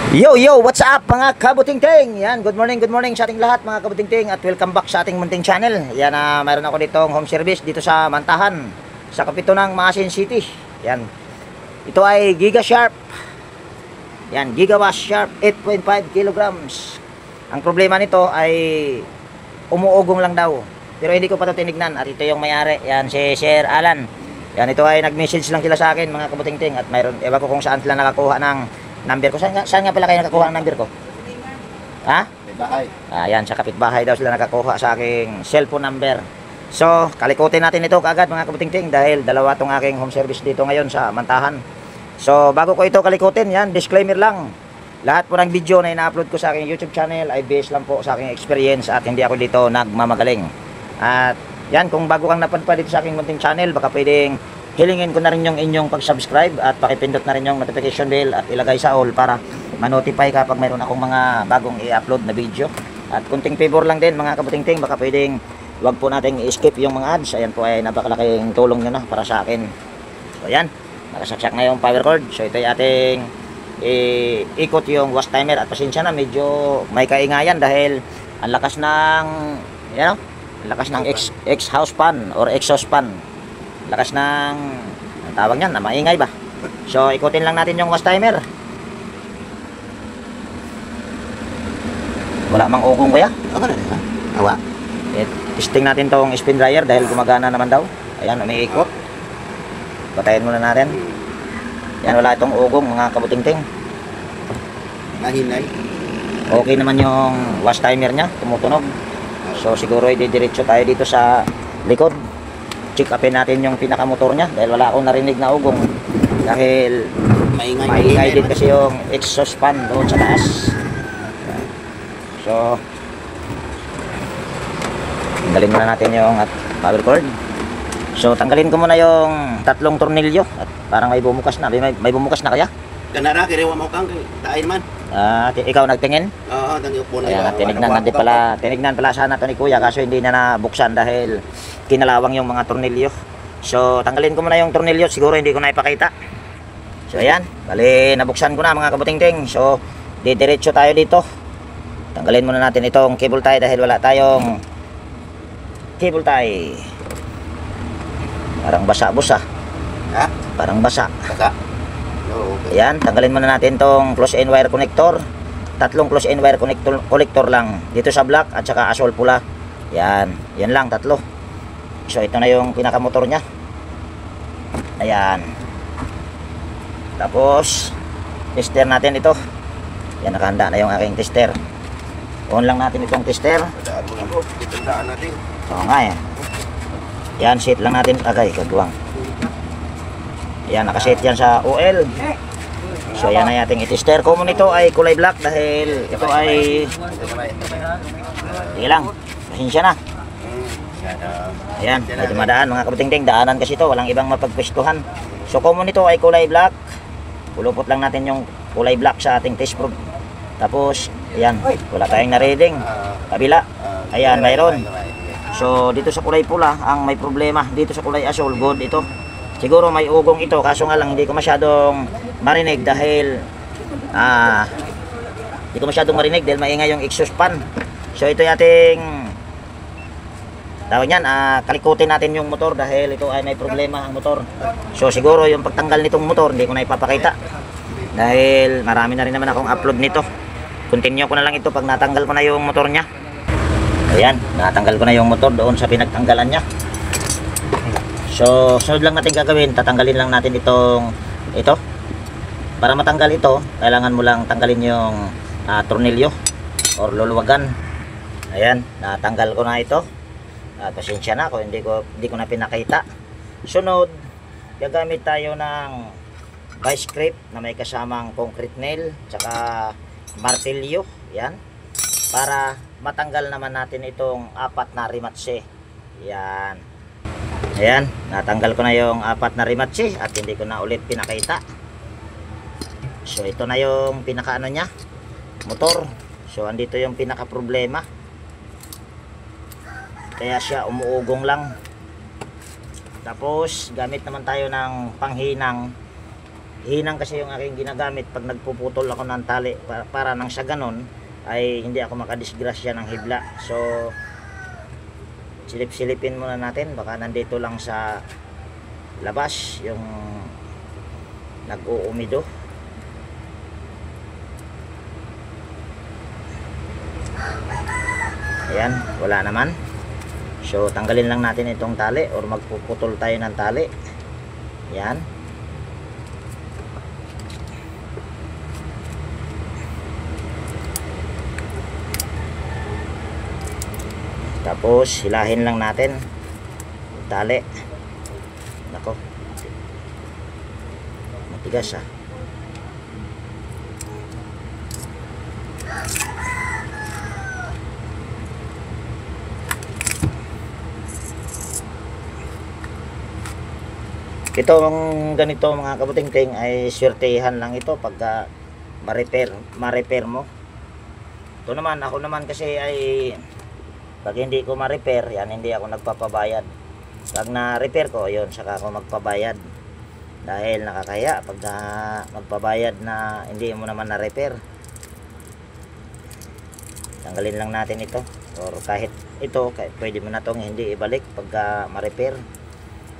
Yo, what's up mga kabutingting? Yan, good morning sa ating lahat mga kabutingting at welcome back sa ating munting channel. Yan, mayroon ako ditong home service dito sa Mantahan, sa kapito ng Maasin City. Yan, ito ay Giga Sharp. Yan, Gigawatt Sharp 8.5 kilograms. Ang problema nito ay umuugong lang daw, pero hindi ko pa ito tinignan. At ito yung may-ari, yan si Sir Alan. Yan, ito ay nag-message lang sila sa akin mga kabutingting. At mayroon, ewan ko kung saan sila nakakuha ng number ko. Saan nga pala kayo nakakuha ng number ko? Ha? Kapitbahay. Ayan, sa kapitbahay daw sila nakakuha sa aking cellphone number. So, kalikutin natin ito kaagad mga kabutingting dahil dalawa tong aking home service dito ngayon sa Mantahan. So, bago ko ito kalikutin, yan, disclaimer lang. Lahat po ng video na ina-upload ko sa aking YouTube channel ay based lang po sa aking experience at hindi ako dito nagmamagaling. At yan, kung bago kang napadpad dito sa aking munting channel, baka pwedeng hilingin ko na rin yung inyong pag-subscribe at pakipindot na rin yung notification bell at ilagay sa all para ma-notify kapag mayroon akong mga bagong i-upload na video. At kunting favor lang din mga kabutingting, baka pwedeng wag po nating i-skip yung mga ads. Ayan po ay napakalaking tulong nyo na para sa akin. So ayan, nakasaksak na yung power cord. So ito ay ating ikot yung wash timer. At pasensya na, medyo may kaingayan dahil ang lakas ng yan, ang lakas ng ex-house fan or exhaust fan. Lakas ng ang tawag niyan, na maingay ba? So ikutin lang natin yung wash timer. Wala mang ugong kuya? Ako na rin, ha? Awa. Testing natin tong spin dryer dahil gumagana naman daw. Ayan, umiikot. Patayin muna natin. Yan, wala itong ugong mga kabutingting. Nahinay. Okay naman yung wash timer niya, tumutunog. So siguro i-diretso tayo dito sa likod. Check upin natin yung pinakamotor niya dahil wala akong narinig na ugong. Dahil maingay din kasi yung exhaust fan doon sa taas. So tanggalin muna natin yung power cord. So tanggalin ko muna yung tatlong tornilyo at parang may bumukas na. May bumukas na kaya? Kanara, kiriwa mo kang tain man. Ikaw nagtingin? Oo, tangi upo na. Kaya tinignan pala sana to ni kuya kaso hindi na nabuksan dahil kinalawang yung mga tornilyo. So tanggalin ko muna yung tornilyo, siguro hindi ko na ipakita. So ayan, bali nabuksan ko na mga kabutingting. So didiretso tayo dito. Tanggalin muna natin itong cable tie dahil wala tayong cable tie. Parang basa-busa. Ha? Parang basa. Basa? Okay. Ayan, tanggalin muna natin tong close end wire connector. Tatlong close end wire connector lang dito sa black at saka asol pula. Yan, yan lang, tatlo. So ito na yung pinakamotor nya. Ayan. Tapos tester natin ito. Yan, nakahanda na yung aking tester. On lang natin itong tester. Padaan mo lang bro, itandaan natin. Oo nga eh. Yan, set lang natin agay, kagwang. Yan, nakaset yan sa OL. So yan na ating itester. Common ito ay kulay black dahil ito ay sige lang, pasensya na. Ayan, may dumadaan mga kabutingting. Daanan kasi ito, walang ibang mapagpwestuhan. So common ito ay kulay black. Pulupot lang natin yung kulay black sa ating test probe. Tapos, ayan, wala tayong na-reading. Kabila, ayan, mayroon. So dito sa kulay pula, ang may problema. Dito sa kulay asol, good ito. Siguro may ugong ito, kaso nga lang hindi ko masyadong marinig dahil maingay yung exhaust fan. So ito yung ating tawag yan, kalikutin natin yung motor dahil ito ay may problema ang motor. So siguro yung pagtanggal nitong motor hindi ko na ipapakita dahil marami na rin naman akong upload nito. Continue ko na lang ito pag natanggal ko na yung motor nya. Ayan, natanggal ko na yung motor doon sa pinagtanggalan nya. So sunod lang natin gagawin, tatanggalin lang natin ito. Para matanggal ito, kailangan mo lang tanggalin yung tornilyo or luluwagan. Ayan, natanggal ko na ito. Pasensya na kung hindi ko na pinakita. Sunod, gagamit tayo ng vice grip na may kasamang concrete nail tsaka martilyo. Yan, para matanggal naman natin itong apat na rimatse. Yan. Ayan, natanggal ko na yung apat na rimatse at hindi ko na ulit pinakita. So ito na yung pinaka nya, motor. So andito yung pinaka problema. Kaya siya umuugong lang. Tapos gamit naman tayo ng panghinang hinang kasi yung aking ginagamit pag nagpuputol ako ng tali para nang sa ganon ay hindi ako makadisgrasya ng hibla. So silip-silipin muna natin, baka nandito lang sa labas yung nag-uumido. Ayan, wala naman. So tanggalin lang natin itong tali or magpuputol tayo ng tali. Yan. Tapos hilahin lang natin yung tali. Nako, matigas ah. Ito ang ganito mga kabutingting ay swertehan lang ito pagka ma-repair mo. Ito naman, ako naman kasi ay pag hindi ko ma-repair, yan, hindi ako nagpapabayad. Pag na-repair ko, yun, saka ako magpabayad. Dahil nakakaya pag magpabayad na hindi mo naman na-repair. Tanggalin lang natin ito. Or kahit ito, pwede mo na itong hindi ibalik pag ma-repair.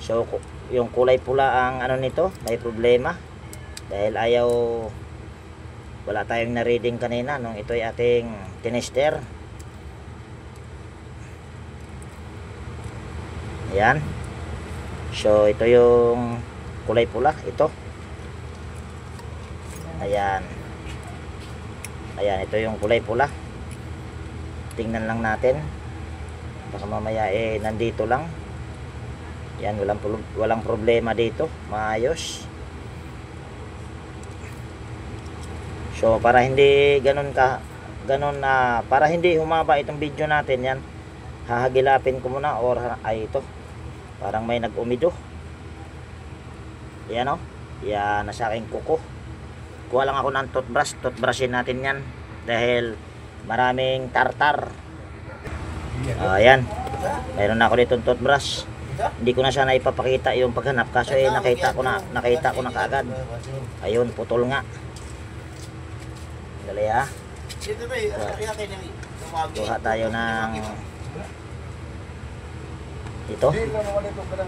So, yung kulay pula ang ano nito, may problema. Dahil wala tayong na-reading kanina nung ito ay ating tinester. Ayan. So ito yung kulay pula, ito. Ayan. Ayan, ito yung kulay pula. Tingnan lang natin. Baka mamaya nandito lang. Yan, walang problema dito. Maayos. So para hindi para hindi humaba itong video natin, yan, hahagilapin ko muna or ay ito. Parang may nag-umido. Yan o. Yan, nasa aking kuko. Kuha lang ako ng toothbrushin natin yan. Dahil maraming tartar. Ayan. Mayroon na ako dito toothbrush. Hindi ko na sana ipapakita yung paghanap. Kaso nakita ko na kaagad. Ayun, putol nga. Dali ha. Kuha tayo ng ito,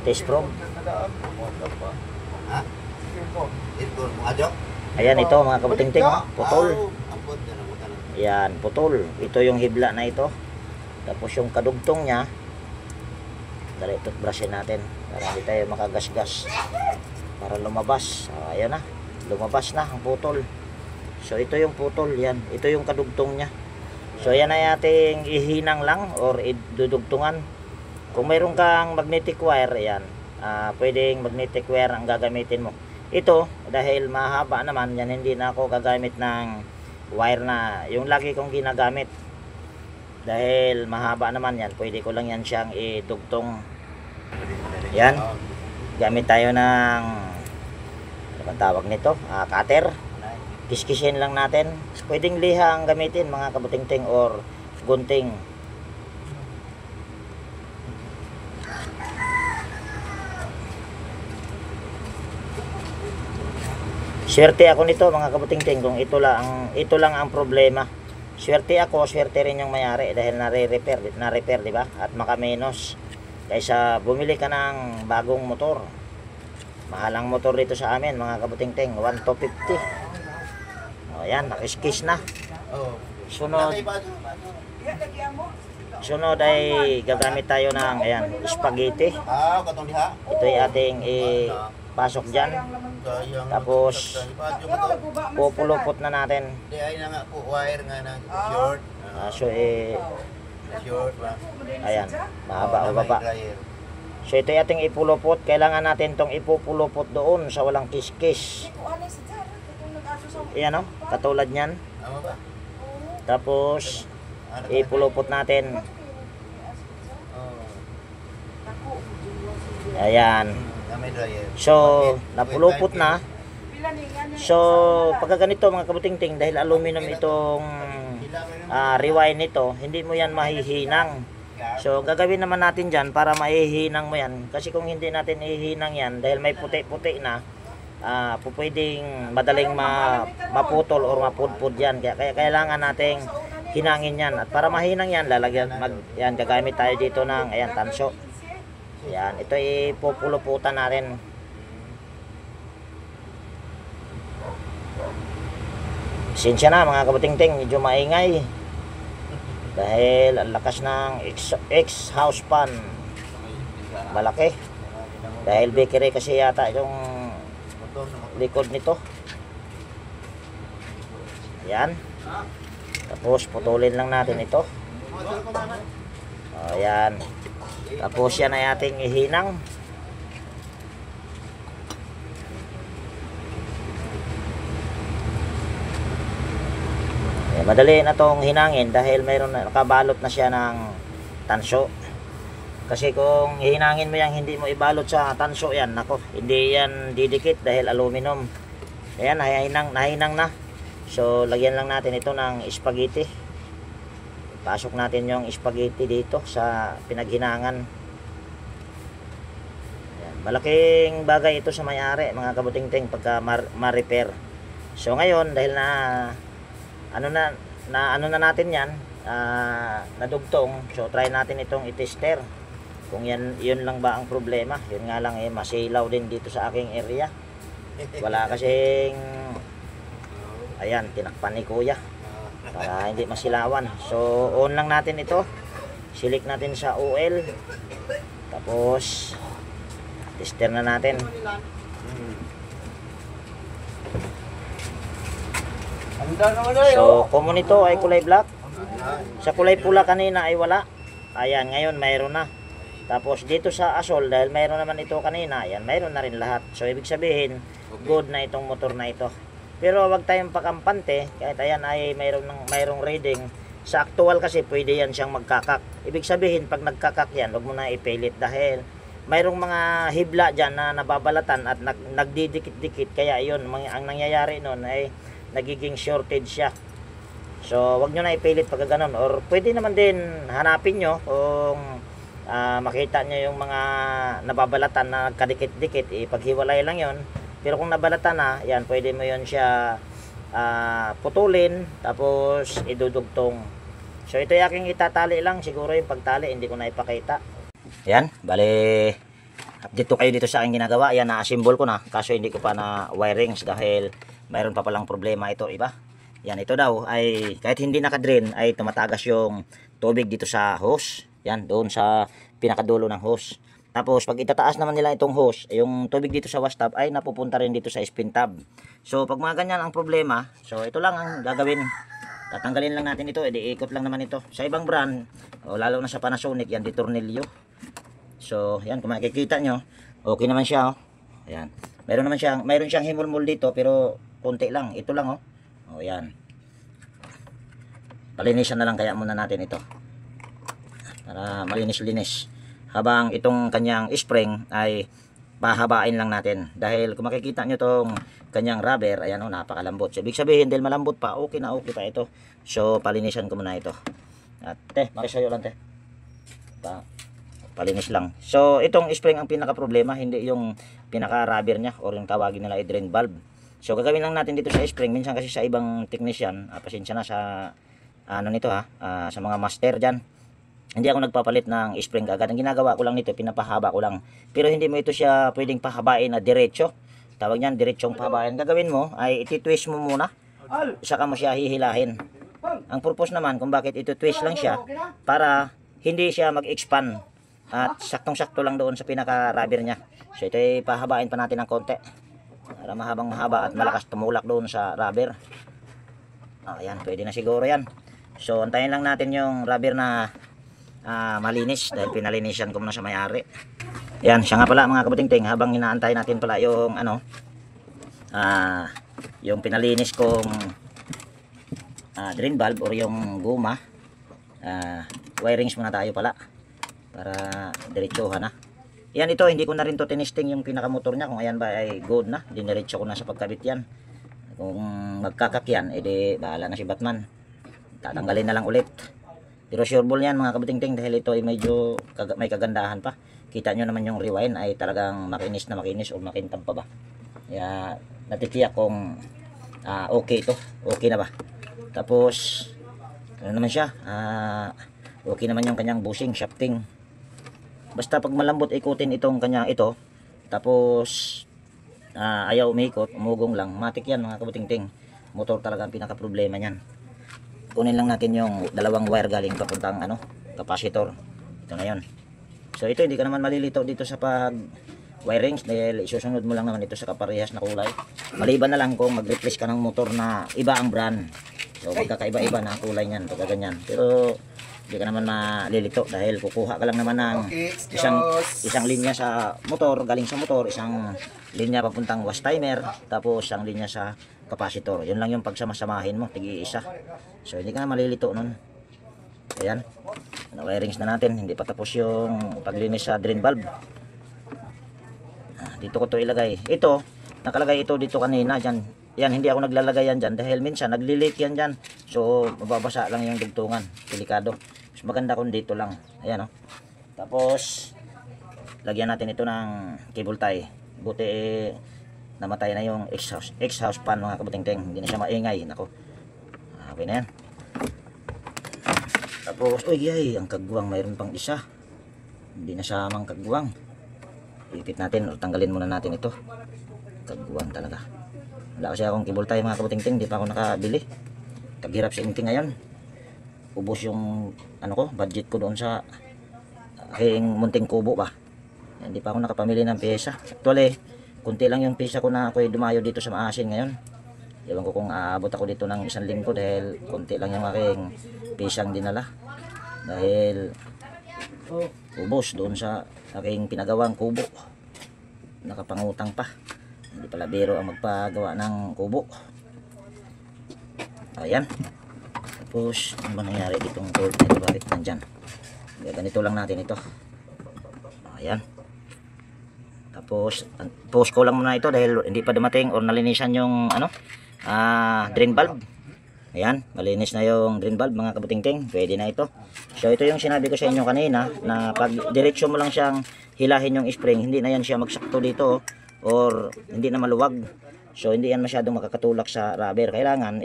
test probe. Ayan, ito mga kabutingting, putol. Ayan, putol. Ito yung hibla na ito. Tapos yung kadugtong nya, dali, toothbrushin natin para hindi tayo makagasgas, para lumabas. Ayan na, lumabas na ang putol. So ito yung putol, yan. Ito yung kadugtong nya. So yan ay ating ihinang lang or idudugtungan. Kung mayroon kang magnetic wire, yan, pwedeng magnetic wire ang gagamitin mo. Ito, dahil mahaba naman, yan, hindi na ako gagamit ng wire na yung lagi kong ginagamit. Dahil mahaba naman yan, pwede ko lang yan siyang idugtong. Yan, gamit tayo ng, ano bang tawag nito? Cutter. Kiskisin lang natin. Pwedeng liha ang gamitin mga kabutingting or gunting. Swerte ako nito mga kabutingting kung ito lang ang problema. Swerte ako, swerte rin yung may-ari dahil na-repair, di ba? At makamenos kaysa bumili ka ng bagong motor. Mahalang motor dito sa amin mga kabutingting, 1,250. O yan, nakiskis na. Sunod ay gagamit tayo ng ayan, spaghetti. Ito ay ating pasok dyan. Tapos pupulupot na natin. So ayan, mahaba o baba. So ito ay ating ipulupot. Kailangan natin tong ipupulupot doon sa walang kiskis. Ayan o, katulad nyan. Tapos ipulupot natin. Ayan. So napulupot na. So pagka ganito mga kabutingting, dahil aluminum itong rewind nito, hindi mo yan mahihinang. So gagawin naman natin dyan para maihinang mo yan. Kasi kung hindi natin ihinang yan, dahil may puti-puti na, pwedeng madaling maputol or mapudpud yan. Kaya kailangan nating hinangin yan. At para mahinang yan, yan, gagamit tayo dito ng, ayan, tanso. Ayan, ito ipupuluputan natin. Sinsya na mga kabutingting, medyo maingay. Dahil ang lakas ng X-house pan. Malaki. Dahil bakery kasi yata yung likod nito. Ayan. Tapos putulin lang natin ito. Ayan. Tapos yan ay ating ihinang. Madali na tong hinangin dahil mayroon na nakabalot na siya ng tanso. Kasi kung hinangin mo yan, hindi mo ibalot sa tanso yan, nako, hindi yan didikit dahil aluminum. Ayan, nahinang na. So lagyan lang natin ito ng spaghetti. Pasok natin yung spaghetti dito sa pinaghinangan. Ayan, malaking bagay ito sa may-ari mga kabutingting pagka ma-repair. So ngayon dahil na ano na natin yan, nadugtong, so try natin itong i-tester kung yun lang ba ang problema. Yun nga lang masilaw din dito sa aking area, wala kasing, ayan, tinakpan ni kuya para hindi masilawan. So on lang natin ito, silik natin sa oil, tapos tester na natin. So, common ito ay kulay black. Sa kulay pula kanina ay wala. Ayan, ngayon mayroon na. Tapos dito sa asol, dahil mayroon naman ito kanina, ayan, mayroon na rin lahat. So, ibig sabihin, good na itong motor na ito. Pero wag tayong pakampante, kahit ayan ay mayroong reading. Sa actual kasi, pwede yan siyang magkakak. Ibig sabihin, pag nagkakak yan, wag mo na ipilit dahil mayroong mga hibla dyan na nababalatan at nagdidikit-dikit. Kaya yun, ang nangyayari nun ay nagiging shortage siya. So wag nyo na ipilit pag gano'n, or pwede naman din hanapin nyo kung makita nyo yung mga nababalatan na nagkadikit-dikit, ipaghiwalay lang yon. Pero kung nabalatan na yan, pwede mo yon siya putulin tapos idudugtong. So ito yung aking itatali lang, siguro yung pagtali hindi ko na ipakita. Yan, bale update ko kayo dito sa aking ginagawa. Yan, na-assemble ko na, kaso hindi ko pa na wirings dahil mayroon pa palang problema ito, iba. Yan, ito daw ay kahit hindi naka-drain ay tumatagas yung tubig dito sa hose. Yan, doon sa pinakadulo ng hose. Tapos pag itataas naman nila itong hose, yung tubig dito sa wash tub ay napupunta rin dito sa spin tub. So pag mga ganyan ang problema, so ito lang ang gagawin. Tatanggalin lang natin ito, ikot lang naman ito. Sa ibang brand, lalo na sa Panasonic, yan di tornilyo. So yan, kung makikita nyo, okay naman siya. Ayan. Mayroon siyang himulmul dito pero konti lang. Ito lang oh. Yan. Palinisan na lang kaya muna natin ito. Para malinis-linis. Habang itong kanyang spring ay pahabain lang natin. Dahil kung makikita nyo itong kanyang rubber, ayan napakalambot. So ibig sabihin dahil malambot pa, okay pa ito. So palinisan ko muna ito. At makisayo lang palinis lang. So itong spring ang pinaka problema, hindi yung pinaka rubber niya or yung tawagin nila drain valve. So gagawin lang natin dito sa spring. Minsan kasi sa ibang technician, pasensya na sa nito sa mga master dyan, hindi ako nagpapalit ng spring agad. Ang ginagawa ko lang nito, pinapahaba ko lang. Pero hindi mo ito siya pwedeng pahabain na diretso. Tawag niyan diretsong pahabain. Gagawin mo ay iti-twist mo muna, saka mo siya hihilahin. Ang purpose naman kung bakit ito twist lang siya, para hindi siya mag-expand at saktong-sakto lang doon sa pinaka-rubber niya. So ito ay pahabain pa natin ng konti para mahabang mahaba at malakas tumulak doon sa rubber. Ayan, pwede na siguro yan. So antayin lang natin yung rubber na malinis dahil pinalinisan ko muna sa may-ari. Yan, siya nga pala mga kabutingting, habang inaantay natin pala yung yung pinalinis kong drain valve or yung guma, wirings muna tayo pala para diretsuhan na. Yan, ito hindi ko na rin to tinesting yung pinakamotor niya kung ayan ba ay good na. Diniretso ko na sa pagkabit yan. Kung magkakak yan, edi bahala na si Batman, tatanggalin na lang ulit. Pero sure ball yan mga kabutingting dahil ito ay medyo may kagandahan pa. Kita nyo naman yung rewind ay talagang makinis na makinis o makintab pa ba. Kaya natitiyak kung okay ito. Okay na ba? Tapos ano naman siya? Okay naman yung kanyang bushing, shafting. Basta pag malambot ikutin itong kanya ito, tapos ayaw umikot, umugong lang, matik yan mga kabutingting. Motor talaga ang pinaka problema niyan. Kunin lang natin yung dalawang wire galing papuntang capacitor. Ito na yun. So ito hindi ka naman malilito dito sa pag wirings dahil isusunod mo lang naman ito sa kaparehas na kulay. Maliban na lang kung mag-replace ka ng motor na iba ang brand. So magkakaiba-iba na ang kulay niyan, pagka ganyan. Pero hindi ka naman malilito dahil kukuha ka lang naman ng isang linya sa motor, galing sa motor, isang linya papuntang wash timer, tapos isang linya sa capacitor. Yun lang yung pagsamasamahin mo, tigi-isa. So hindi ka na malilito nun. Ayan, na-wirings na natin, hindi pa tapos yung paglinis sa drain valve. Dito ko to ilagay. Ito, nakalagay ito dito kanina dyan. Yan, hindi ako naglalagay yan dyan dahil minsan naglilik yan dyan. So mababasa lang yung dugtungan, delikado. Mas maganda kung dito lang. Ayan Tapos lagyan natin ito ng cable tie. Buti namatay na yung exhaust fan mga kabutingting. Hindi na siya maingay. Nako. Okay na yan. Tapos, ang kagwang mayroon pang isa. Hindi na siya mang kagwang. Ipit natin o tanggalin muna natin ito. Kagwang talaga. Wala kasi akong cable tie mga kabutingting. Hindi pa ako nakabili. Taghirap sa inting ngayon. Ubos yung budget ko doon sa aking munting kubo ba. Hindi pa ako nakapamili ng pyesa. Actually, kunti lang yung pyesa ko na ako'y dumayo dito sa Maasin ngayon. Ewan ko kung aabot ako dito ng 1 linggo dahil kunti lang yung aking pyesang dinala. Dahil ubos doon sa aking pinagawang kubo. Nakapangutang pa. Hindi pala biro ang magpagawa ng kubo. Ayan. Tapos, ano ba nangyari itong cord na ito? Bakit nandyan? Ganito lang natin ito. Ayan. Tapos, post ko lang muna ito dahil hindi pa dumating or nalinisan yung drain valve. Ayan, malinis na yung drain valve mga kabutingting. Pwede na ito. So, ito yung sinabi ko sa inyo kanina na pag diretsyo mo lang siyang hilahin yung spring, hindi na yan siya magsakto dito or hindi na maluwag. So hindi yan masyadong makakatulak sa rubber. Kailangan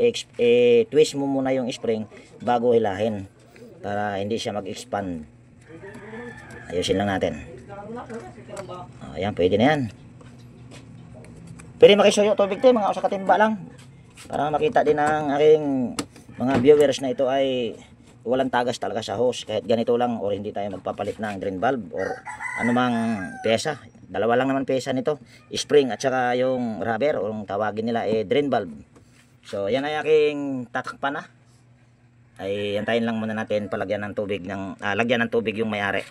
twist mo muna yung spring bago hilahin para hindi siya mag-expand. Ayusin lang natin. Ayan, pwede na yan. Pwede makisuyo tubig tayo, mga usa katimba lang. Para makita din ng aking mga viewers na ito ay walang tagas talaga sa hose. Kahit ganito lang or hindi tayo magpapalit ng drain valve or anumang pyesa. Dalawa lang naman pyesa nito, spring at saka yung rubber o yung tawagin nila drain valve. So yan ay aking tatakpan na. Ay antayin lang muna natin palagyan ng tubig lagyan ng tubig yung may-ari.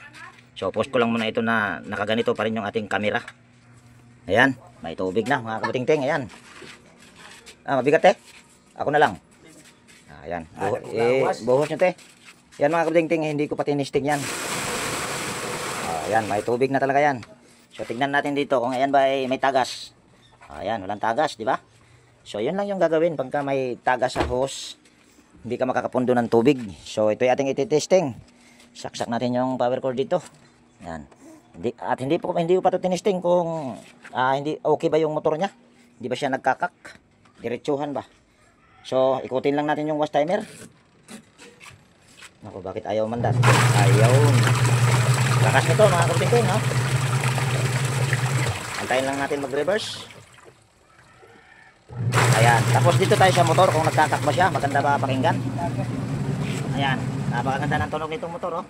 So post ko lang muna ito na nakaganito pa rin yung ating camera. Ayan, may tubig na mga kabutingting. Ayan. Mabigat ako na lang. Ayan, buhos nyo yan mga kabutingting, hindi ko pa tinisting yan. Ayan, may tubig na talaga yan. So tignan natin dito kung ayan ba ay may tagas. Ayan, walang tagas, di ba? So yun lang yung gagawin pagka may tagas sa hose. Hindi ka makakapundo ng tubig. So ito yung ating ititesting. Saksak natin yung power cord dito. Ayan. Hindi ko pa ito tinesting kung hindi okay ba yung motor niya. Hindi ba siya nagkakak? Diretsuhan ba? So ikutin lang natin yung wash timer. Naku, bakit ayaw mandar? Ayaw. Lakas nito mga kabutingting, no? Antayin lang natin mag-reverse. Ayan. Tapos dito tayo sa motor kung nagkakak ba siya. Maganda ba pakinggan? Ayan. Napakaganda ng tunog nitong motor, oh.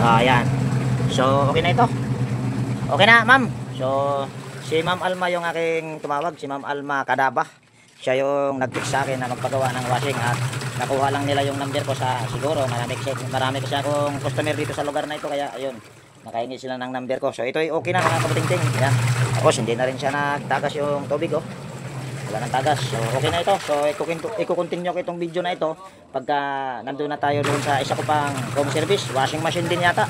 Ayan. So, okay na ito. Okay na, ma'am. So, si Ma'am Alma yung aking tumawag. Si Ma'am Alma Kadaba. Siya yung nag-fix sa akin na magpagawa ng washing at nakuha lang nila yung number ko sa siguro. Marami kasi akong customer dito sa lugar na ito. Kaya, ayun. Nakahingi sila ng number ko. So ito ay okay na mga kabutingting. Yan. Tapos hindi na rin siya nagtagas yung tubig, oh. Wala nang tagas. So okay na ito. So i-continue ko itong video na ito pagka nandun na tayo doon sa isa ko pang home service. Washing machine din yata.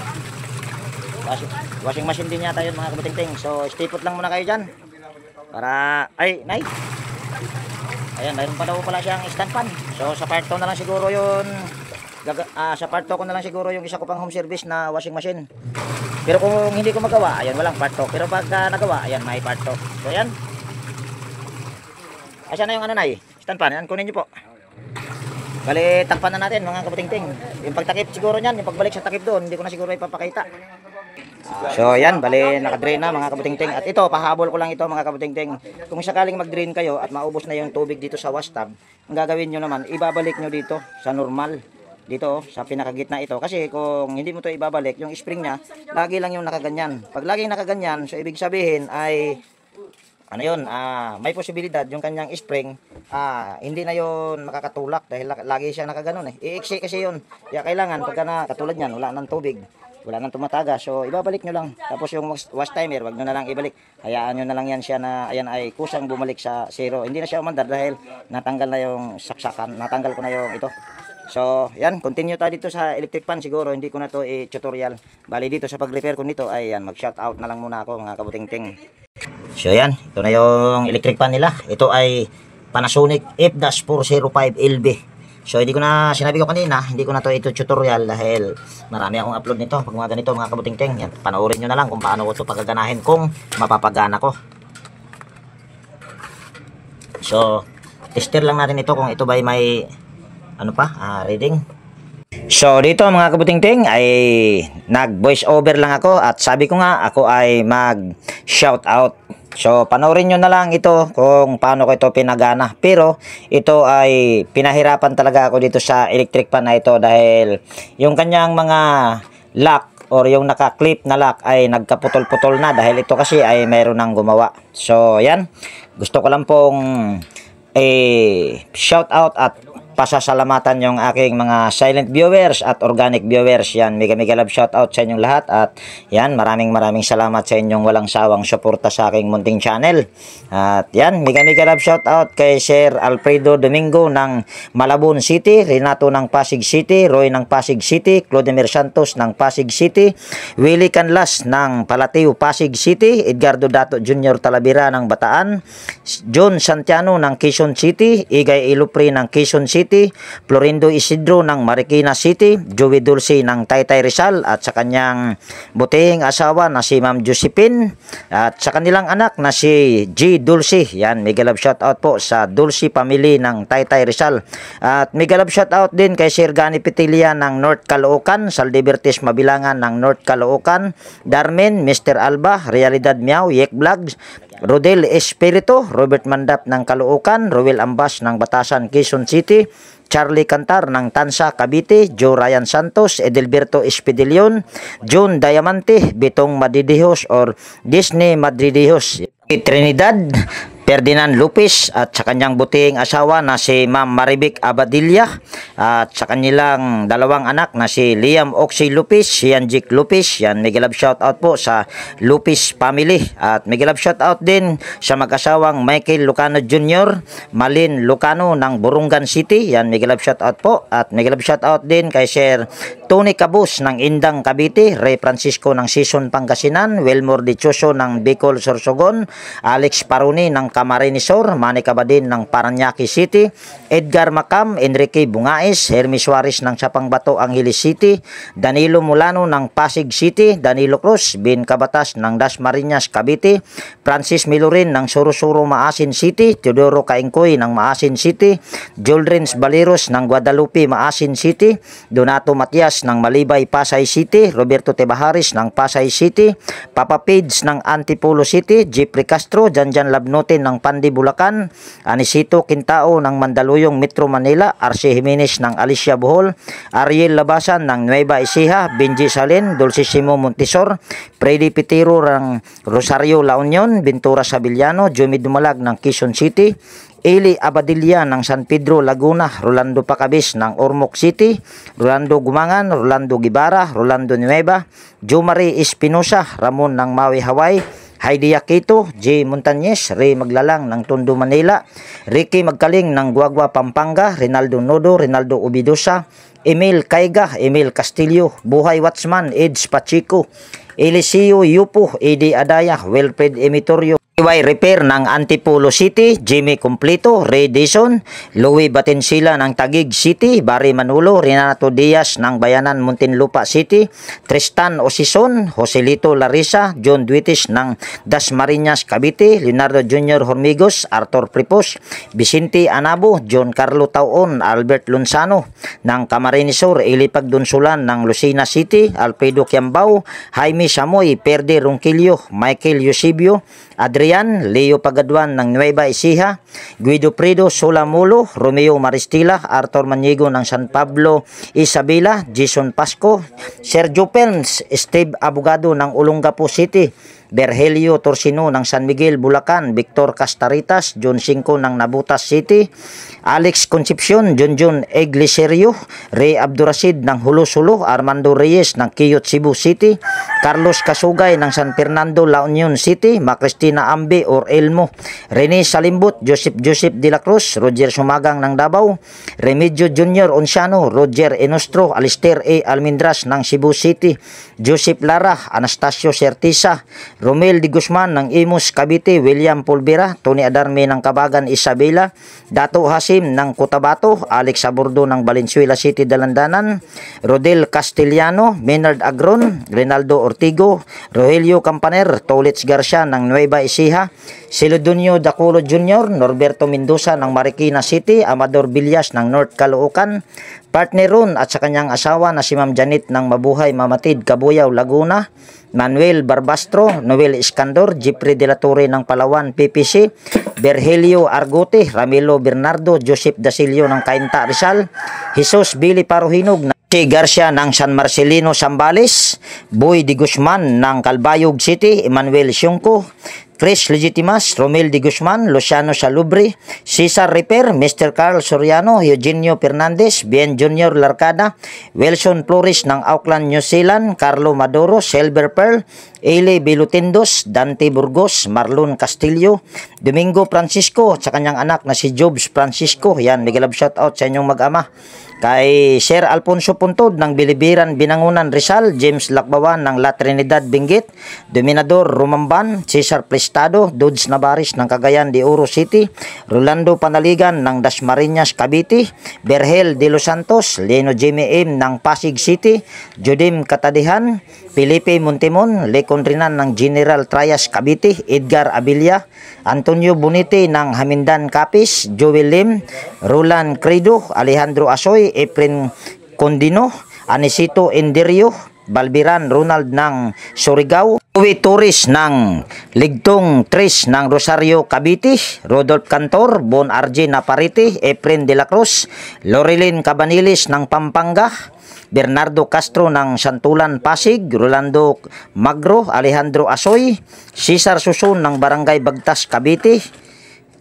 Washing machine din yata yun mga kabutingting. So stay put lang muna kayo dyan. Para, nay. Ayan, mayroon pa daw pala siyang stand fan. So sa part 2 na lang siguro yun. Sa part 2 ko na lang siguro yung isa ko pang home service na washing machine. Pero kung hindi ko magawa, ayan, walang part 2. Pero pagka nagawa, ayan, may part 2. So, ayan. Ayan na yung ano na stand pan. Ayan, kunin nyo po. Bali, takpan na natin mga kabuting-ting. Yung pagtakip siguro niyan, yung pagbalik sa takip doon, hindi ko na siguro ipapakita. So, ayan, bali, nakadrain na mga kabuting-ting. At ito, pahabol ko lang ito mga kabuting-ting. Kung sakaling mag-drain kayo at maubos na yung tubig dito sa wash tub, ang gagawin nyo naman, ibabalik nyo dito sa normal. Dito, sa pinakagitna ito. Kasi kung hindi mo to ibabalik, yung spring niya, lagi lang yung nakaganyan. Pag laging nakaganyan, so ibig sabihin ay, ano yun, may posibilidad yung kanyang spring, hindi na yun makakatulak dahil lagi siya nakaganon eh. I-exe kasi yun. Kaya kailangan, pagka na, katulad yan, wala nang tubig, wala nang tumataga. So, ibabalik nyo lang. Tapos yung wash timer, wag nyo na lang ibalik. Hayaan nyo na lang yan siya na, ayan ay kusang bumalik sa zero. Hindi na siya umandar dahil natanggal na yung saksakan. Natanggal ko na yung ito. So, yan, continue tayo dito sa electric fan. Siguro, hindi ko na to i-tutorial. Bali dito sa pag-repair ko nito, ay yan, mag-shout out na lang muna ako mga kabuting-ting. So, yan, ito na yung electric fan nila. Ito ay Panasonic F-405LB. So, hindi ko na, sinabi ko kanina, hindi ko na to i-tutorial dahil marami akong upload nito. Pag mga ganito, mga kabuting-ting, yan, panoorin nyo na lang kung paano ko ito pagaganahin kung mapapagana ko. So, tester lang natin ito kung ito ba may reading. So dito mga kabuting-ting ay nag voice over lang ako at sabi ko nga ako ay mag shout out. So panoorin nyo na lang ito kung paano ko ito pinagana. Pero ito ay pinahirapan talaga ako dito sa electric fan na ito dahil yung kanyang mga lock or yung naka-clip na lock ay nagkaputol-putol na dahil ito kasi ay mayroon nang gumawa. So yan, gusto ko lang pong shout out at pasasalamatan yung aking mga silent viewers at organic viewers. Yan, mega love shout out sa inyong lahat at yan, maraming salamat sa inyong walang sawang suporta sa aking munting channel. At yan, mega love shout out kay Sir Alfredo Domingo ng Malabon City, Renato ng Pasig City, Roy ng Pasig City, Clodemir Santos ng Pasig City, Willie Canlas ng Palateo Pasig City, Edgardo Dato Jr. Talavera ng Bataan, John Santiano ng Quezon City, Igay Ilupri ng Quezon City, Florindo Isidro ng Marikina City, Joey Dulce ng Taytay Rizal at sa kanyang butihing asawa na si Ma'am Josephine at sa kanilang anak na si G. Dulce. Yan, mega love shout out po sa Dulce family ng Taytay Rizal. At mega love shout out din kay Sir Gani Petilia ng North Caloocan, Saldibertis Mabilangan ng North Caloocan, Darmen, Mr. Alba, Realidad Miao, Yek Vlogs, Rodel Espirito, Robert Mandap ng Caloocan, Roel Ambas ng Batasan, Quezon City, Charlie Cantar ng Tansa, Cavite, Joe Ryan Santos, Edelberto Espidilion, John Diamante, Bitong Madridijos or Disney Madridijos, Trinidad, Ferdinand Lopez at sa kanyang butihing asawa na si Ma'am Maribik Abadilla at sa kanilang dalawang anak na si Liam Oxy Lopez, Sian Jik Lopez. Yan, mega love shout out po sa Lopez family at mega love shout out din sa mag-asawang Michael Lucano Jr., Malin Lucano ng Burungan City. Yan, mega love shout out po at mega love shout out din kay Sir Tony Cabus ng Indang Cavite, Ray Francisco ng Sison Pangasinan, Wilmore Dichoso ng Bicol Sorsogon, Alex Paruni ng Camarinesor, Manny Cabadin ng Paranaque City, Edgar Macam, Enrique Bungais, Hermes Suarez ng Sapangbato, Angeles City, Danilo Mulano ng Pasig City, Danilo Cruz, Bin Cabatas ng Dasmariñas, Cavite, Francis Milurin ng Surusuro, Maasin City, Teodoro Kaingkoy ng Maasin City, Juldrins Baleros ng Guadalupe, Maasin City, Donato Matias ng Malibay, Pasay City, Roberto Tebaharis ng Pasay City, Papa Page ng Antipolo City, Jeffrey Castro, Janjan Labnote ng Pandi, Bulacan, Anisito Quintao ng Mandaluyong, Metro Manila, Arce Jimenez ng Alicia, Bohol, Ariel Labasan ng Nueva Ecija, Benji Salen, Dulcissimo Montisor, Freddy Pitero ng Rosario, La Union, Ventura Sabillano, Jumi Dumalag ng Quezon City, Eli Abadilla ng San Pedro, Laguna, Rolando Pacabis ng Ormoc City, Rolando Gumangan, Rolando Gibara, Rolando Nueva, Jomari Espinosa, Ramon ng Maui, Hawaii, Heidi Aquito, J. Montañez, Ray Maglalang ng Tondo, Manila, Ricky Magkaling ng Guagua, Pampanga, Rinaldo Nodo, Rinaldo Ubidosa, Emil Caiga, Emil Castillo, Buhay Watchman, Eds Pachico, Eliseo Yupo, Edi Adaya, Wilfred Emitorio, Y Repair ng Antipolo City, Jimmy Completo, Ray Dison, Louie Batensila ng Taguig City, Barry Manulo, Renato Diaz ng Bayanan Muntinlupa City, Tristan Osison, Joselito Larissa, John Duitis ng Dasmariñas Cavite, Leonardo Jr. Hormigos, Arthur Pripos, Vicente Anabo, John Carlo Taon, Albert Lonsano ng Camarines Sur, Eli Pagdunsulan ng Lucena City, Alfredo Kiambao, Jaime Samoy, Perde Ronquillo, Michael Eusebio, Adrian, Leo Pagaduan ng Nueva Ecija, Guido Predo, Solamulo, Romeo Maristila, Arthur Maniego ng San Pablo, Isabela, Jason Pasco, Sergio Pelms, Steve Abogado ng Olongapo City, Berhelio Torsino ng San Miguel, Bulacan, Victor Castaritas, John Cinco ng Nabutas City, Alex Concepcion, Junjun Egliserio, Ray Abdurasid ng Hulo-Sulo, Armando Reyes ng Quiyot, Cebu City, Carlos Kasugay ng San Fernando, La Union City, Macristina Ambe or Elmo, Rene Salimbut, Joseph de la Cruz, Roger Sumagang ng Davao, Remedio Jr. Onciano, Roger Enostro, Alister A. Almindras ng Cebu City, Joseph Lara, Anastasio Certisa, Romel de Guzman ng Imus Cavite, William Pulvera, Tony Adarme ng Kabagan, Isabela, Dato Hasim ng Cotabato, Alex Abordo ng Valenzuela City, Dalandanan, Rodel Castellano, Menard Agron, Rinaldo Ortigo, Rogelio Campaner, Tolets Garcia ng Nueva Ecija, Silodonio Daculo Jr., Norberto Mendoza ng Marikina City, Amador Villas ng North Caloocan, partner ron at sa kanyang asawa na si Ma'am Janet ng Mabuhay Mamatid, Cabuyao, Laguna, Manuel Barbastro, Noel Iskandor, Jeffrey de la Torre ng Palawan, PPC, Berhelio Argote, Ramilo Bernardo, Joseph Dasilio ng Cainta, Rizal, Jesus Billy Parohinog, si Garcia ng San Marcelino, Zambales, Boy de Guzman ng Calbayog City, Emmanuel Siungco, Chris Legitimas, Romel de Guzman, Luciano Salubre, Cesar Repair, Mr. Carl Soriano, Eugenio Fernandez, Bien Junior Larcada, Wilson Flores ng Auckland, New Zealand, Carlo Maduro, Silver Pearl, Ele Belutendos, Dante Burgos, Marlon Castillo, Domingo Francisco, sa kanyang anak na si Jobs Francisco. Yan, mega love shout out sa inyong mag-ama. Kay Sir Alfonso Puntod ng Bilibiran, Binangunan, Rizal, James Lakbawan ng La Trinidad, Benguet, Dominador Rumamban, Cesar Prestado, Dodds Navaris ng Cagayan de Oro City, Rolando Panaligan ng Dasmariñas, Cavite, Berhel de los Santos, Leno JMM ng Pasig City, Jodim Katadihan, Felipe Montemon, Lecon Rinan ng General Trias, Cavite, Edgar Abilia, Antonio Bonite ng Hamindan, Capiz, Joel Lim, Roland Credo, Alejandro Asoy, Efren Condino, Anisito Enderio, Balbiran Ronald ng Surigao, Uwe Torres ng Ligtong Tres ng Rosario, Cavite, Rodolph Cantor, Bon RJ Naparite, Efren de la Cruz, Loreline Cabaniles ng Pampanga, Bernardo Castro ng Santulan, Pasig, Rolando Magro, Alejandro Asoy, Cesar Susun ng Barangay Bagtas, Cavite,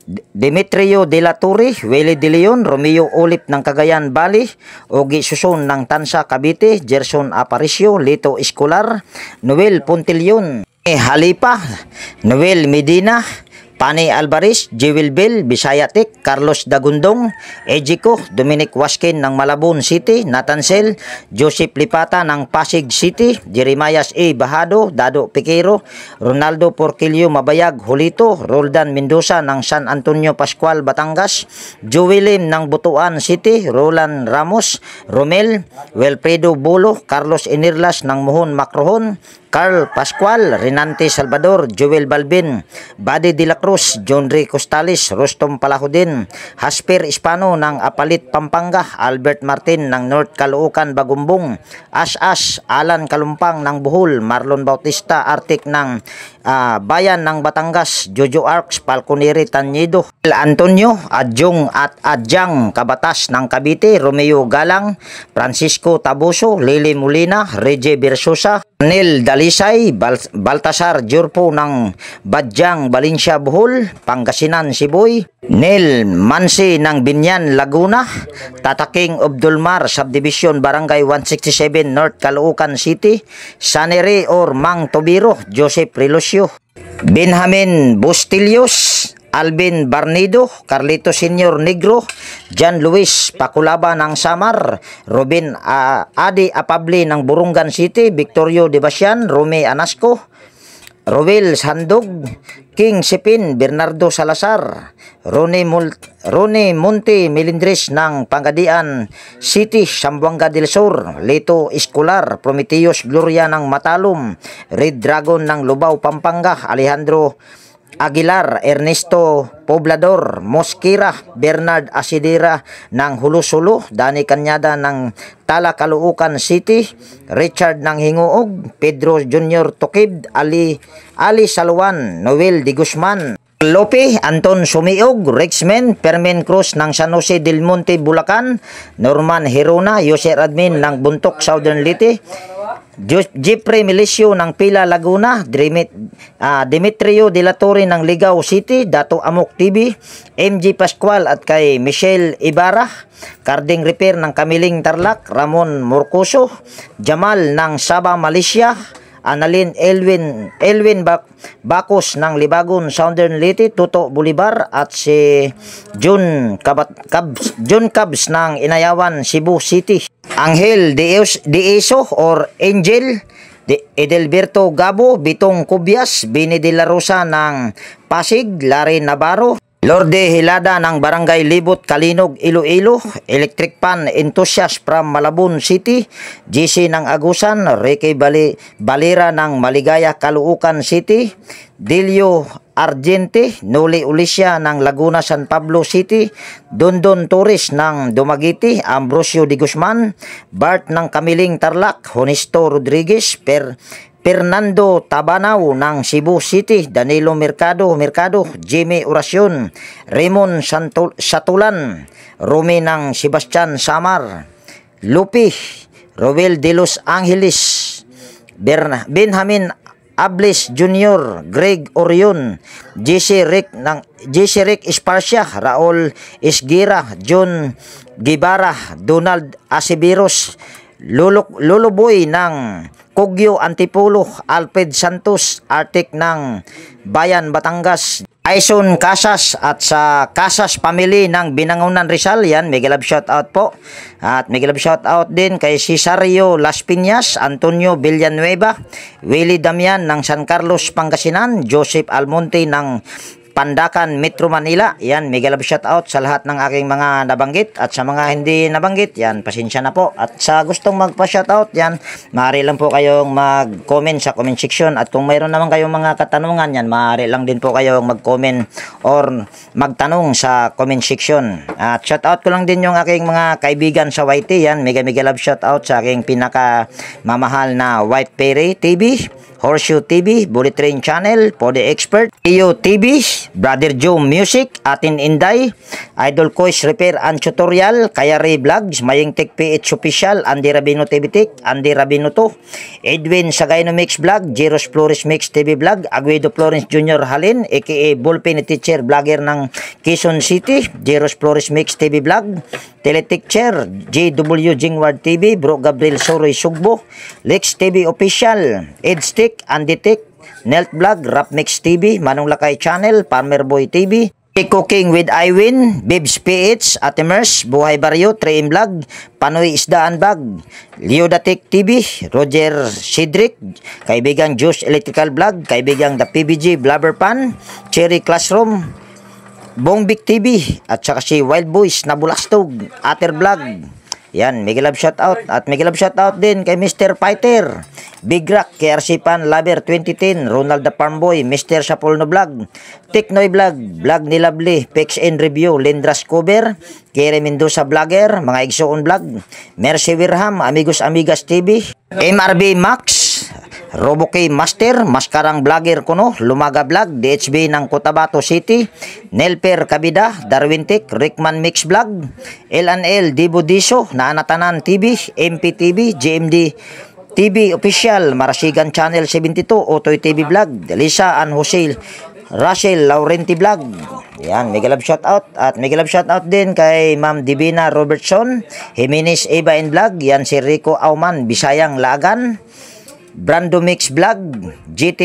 Demetrio de la Torre, Willie de Leon, Romeo Olip ng Cagayan Valley, Ogi Susun ng Tansa, Cavite, Gerson Aparicio, Lito Escolar, Noel Pontilion, Halipa, Noel Medina, Pani Alvarez, Jewel Bell, Bisaya Tech, Carlos Dagundong, Ejiko, Dominic Waskin ng Malabon City, Nathan Sel, Joseph Lipata ng Pasig City, Jeremias A. Bahado, Dado Piquero, Ronaldo Porquillo Mabayag, Julito, Roldan Mendoza ng San Antonio Pascual, Batangas, Joelin ng Butuan City, Roland Ramos, Romel, Wilfredo Bolo, Carlos Enirlas ng Mohon Macrohon, Carl Pascual, Renante Salvador, Joel Balbin, Bade de la Cruz, John Ray Costales, Rostom Palahudin, Hasper Hispano ng Apalit, Pampanga, Albert Martin ng North Caloocan, Bagumbong, As, Alan Kalumpang ng Bohol, Marlon Bautista Artik ng Bayan ng Batangas, Jojo Arcs, Falconeri Tanyedo, Antonio, Adjong at Adjang Kabatas ng Cavite, Romeo Galang, Francisco Taboso, Lili Molina, Reje Bersosa, Nel Dalisay, Baltasar Jurpo ng Badyang, Valencia, Bohol, Pangasinan, Siboy, Nel Mansi ng Binyan, Laguna, Tataking Abdulmar, Subdivision, Barangay 167, North Caloocan City, Sanere or Mang Tobiro, Joseph Relosio, Benjamin Bustillos, Alvin Barnido, Carlito Senior Negro, John Luis Pakulaba ng Samar, Robin Adi Apable ng Burungan City, Victorio de Basian, Rome Anasco, Roel Sandog, King Sipin, Bernardo Salazar, Ronnie Monte Melindres ng Pangadian City, Zamboanga del Sur, Leto Escolar, Prometheus Gloria ng Matalom, Red Dragon ng Lubao, Pampanga, Alejandro Aguilar, Ernesto Poblador, Mosquera, Bernard Asidera ng Hulusulo, Dani Cañada ng Caloocan City, Richard ng Hinguog, Pedro Jr. Tokib, Ali Saluan, Noel de Guzman, Lope, Anton Sumiog, Rexmen, Permen Cruz ng San Jose del Monte, Bulacan, Norman Herona, Jose Admin ng Buntok, Southern Leyte, Jeffrey Milicio ng Pila, Laguna, Demetrio De La Torre ng Ligao City, Dato Amok TV, MG Pascual at kay Michelle Ibarra, Carding Repair ng Kamiling Tarlac, Ramon Morcoso, Jamal ng Sabah, Malaysia, Annalyn Elwin Bacos ng Libagon, Southern Leyte, Tuto Bolivar at si John Cabs ng Inayawan, Cebu City. Angel Eso or Angel Edelberto Gabo, Bitong Cubias, Bini de la Rosa ng Pasig, Larry Navarro, Lorde Hilada ng Barangay Libot, Kalinog, Iloilo, Electric Pan Enthusiast from Malabon City, GC ng Agusan, Ricky Balera ng Maligaya, Caloocan City, Delio Argente, Noli Ulicia ng Laguna, San Pablo City, Dondon Torres ng Dumaguete, Ambrosio de Guzman, Bart ng Kamiling Tarlac, Honesto Rodriguez, Fernando Tabanaw ng Cebu City, Danilo Mercado, Jimmy Oracion, Raymond Satulan, Rumi ng Sebastian Samar, Lupi, Roel de Los Angeles, Benjamin Ables Jr., Greg Orion, JC Rick Esparcia, Raul Esguera, John Guevara, Donald Asibiros, Luluboy ng Kogyo Antipolo, Alfred Santos, Arctic ng Bayan Batangas, Aison Casas at sa Casas Family ng Binangonan Rizal, yan, mega love shout out po. At mega love shout out din kay Cesario Las Piñas, Antonio Villanueva, Willie Damian ng San Carlos, Pangasinan, Joseph Almonte ng Pandacan, Metro Manila. Yan, mega love shout out sa lahat ng aking mga nabanggit at sa mga hindi nabanggit, yan, pasensya na po. At sa gustong magpa-shout out, yan, maaari lang po kayong mag-comment sa comment section at kung mayroon naman kayong mga katanungan, yan, maaari lang din po kayong mag-comment or magtanong sa comment section. At shout out ko lang din yung aking mga kaibigan sa YT, yan, mega love shout out sa aking pinaka mamahal na White Perry TV, Horseshoe TV, Bullet Train Channel, Pode Expert, EO TV, Brother Joe Music, Atin Inday, Idol Coach Repair and Tutorial, Kayari Vlogs, Maying Tech PH Official, Andy Rabino TV Tech, Andy Rabino to, Edwin Sagayno Mix Vlog, Jeros Flores Mix TV Vlog, Aguedo Florence Jr. Halin, aka Bullpen Teacher Vlogger ng Quezon City, Jeros Flores Mix TV Vlog, Teletic Chair, JW Jingward TV, Bro Gabriel Soroy Sugbo, Lex TV Official, Edstick, Andy Tech, Nelt Vlog, Rap Mix TV, Manong Lakay Channel, Farmer Boy TV, Cooking with Iwin, Bibs PH, Atemers, Buhay Baryo, 3M Vlog, Panoy Isdaan Bag, Leodatic TV, Roger Cedric, Kaibigang Juice Electrical Vlog, Kaibigang The PBG Blubber Pan, Cherry Classroom, Bongbik TV, at saka si Wild Boys na Bulastog, Ater Vlog. Yan, mega love shout out. At mega love shout out din kay Mr. Fighter, Big Rock, KRC Pan, Lover 2010, Ronald the Farm Boy, Mr. Sapolno Vlog, Teknoy Vlog, Vlog ni Lovely, Pex and Review, Lindras Cover, Kere Mendoza Vlogger, mga Igsoon Vlog, Mercy Wirham, Amigos Amigas TV, MRB Max, Roboke Master, Maskarang Vlogger Kuno, Lumaga Vlog, DHB ng Cotabato City, Nelper Kabida, Darwin Tech, Rickman Mix Vlog, LNL Dibo Diso, Naanatanan TV, MPTV, GMD TV Official, Marasigan Channel 72, Otoy TV Vlog, Lisa and Jose Russell Laurenti Vlog. Yan, mega love shout out. At mega love shout out din kay Ma'am Divina Robertson, Jimenez Eva and Vlog, yan si Rico Auman, Bisayang Lagan, Brando Mix Vlog, GT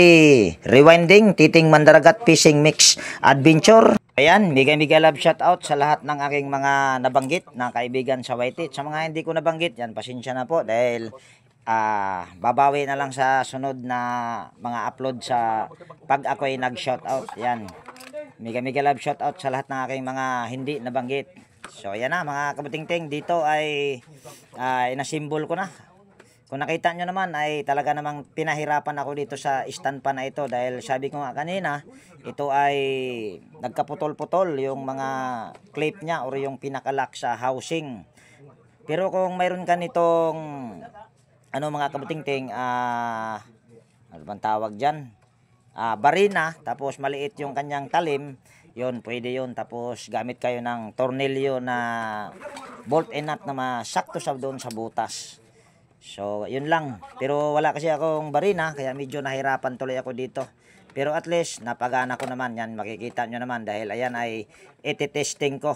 Rewinding, Titing Mandaragat Fishing Mix Adventure. Ayan, mega love shout out sa lahat ng aking mga nabanggit na kaibigan sa YT. Sa mga hindi ko nabanggit, yan, pasensya na po dahil babawi na lang sa sunod na mga upload sa pag ako'y nag-shoutout. Yan. Mega love shoutout sa lahat ng aking mga hindi nabanggit. So yan na mga kabuting-ting, dito ay inasimbol ko na. Kung nakita nyo naman ay talaga namang pinahirapan ako dito sa stand pa na ito dahil sabi ko nga kanina, ito ay nagkaputol-putol yung mga clip niya or yung pinakalock sa housing. Pero kung mayroon ka nitong mga kabuting-ting, ano bang tawag dyan? Barina, tapos maliit yung kanyang talim, yun, pwede yun. Tapos gamit kayo ng tornilyo na bolt and nut na masakto sa doon sa butas. So, yun lang. Pero wala kasi akong barina, kaya medyo nahirapan tuloy ako dito. Pero at least, napagana ko naman. Yan, makikita nyo naman dahil ayan ay iti-testing ko.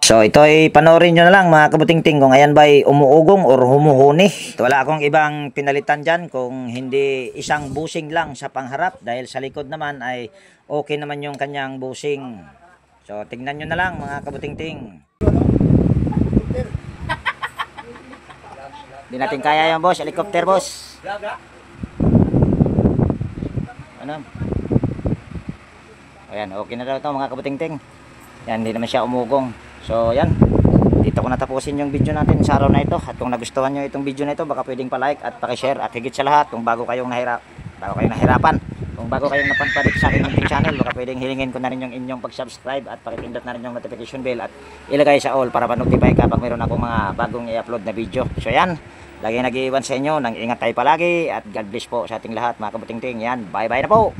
So, ito ay panoorin nyo na lang mga kabuting-ting kung ayan ba ay umuugong or humuhuni. Wala akong ibang pinalitan dyan kung hindi isang busing lang sa pangharap dahil sa likod naman ay okay naman yung kanyang busing. So, tingnan nyo na lang mga kabuting-ting. Hindi natin kaya yung boss, helicopter boss. Ano? Ayan, okay na daw ito mga kabuting-ting. Yan, hindi naman siya umugong. So, yan. Dito ko natapusin yung video natin sa araw na ito. At kung nagustuhan nyo itong video na ito, baka pwedeng pa-like at pa-share. At higit sa lahat, kung bago kayong nahirapan, kung bago kayong napanpalit sa aking munting channel, baka pwedeng hilingin ko na rin yung inyong pag-subscribe at pakipindot na rin yung notification bell at ilagay sa all para ma-notify ka pag mayroon akong mga bagong i-upload na video. So, yan. Lagi nag-iwan sa inyo. Nang ingat tayo palagi at God bless po sa ating lahat mga kabuting-ting. Yan. Bye-bye na po.